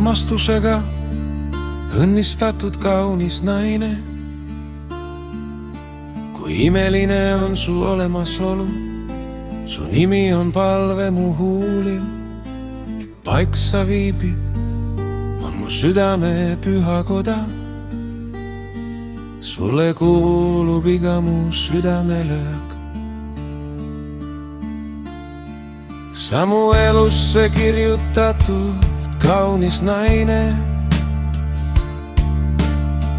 armastusega õnnistatud kaunis naine. Kui imeline on su olemasolu, su nimi on palve mu huulil. Paik sa viibid, on mu südame pühakoda. Sulle kuulub iga mu südamelöök. Sa mu elusse kirjutatud kaunis naine.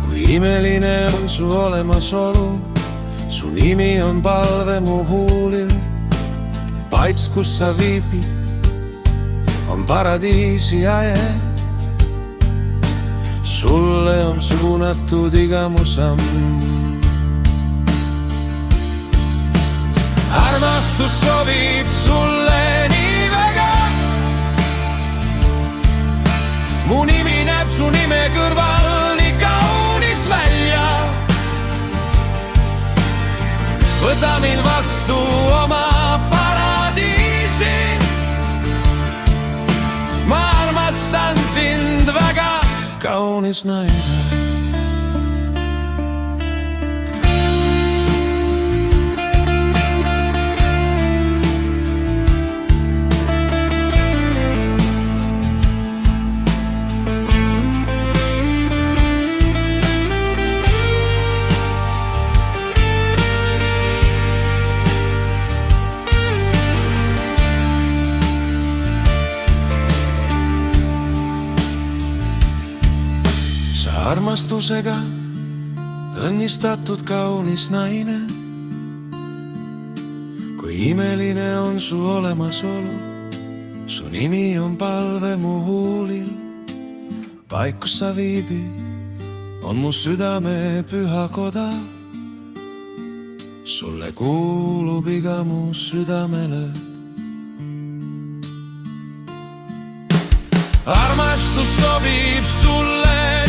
Kui imeline on su olemasolu, su nimi on palve mu huulil. Paits, kus sa viibid, on paradiisi ae. Sulle on suunatud iga mu samm. Armastus sobib sulle nii väga. Mu nimi näeb su nime kõrval nii kaunis välja. Võta mind vastu oma paradiisi. Ma armastan sind väga, kaunis naine. Armastusega õnnistatud kaunis naine. Kui imeline on su olemasolu, su nimi on palve mu huulil. Paik, kus sa viibid, on mu südame pühakoda. Sulle kuulub iga mu südamelöök. Armastus sobib sulle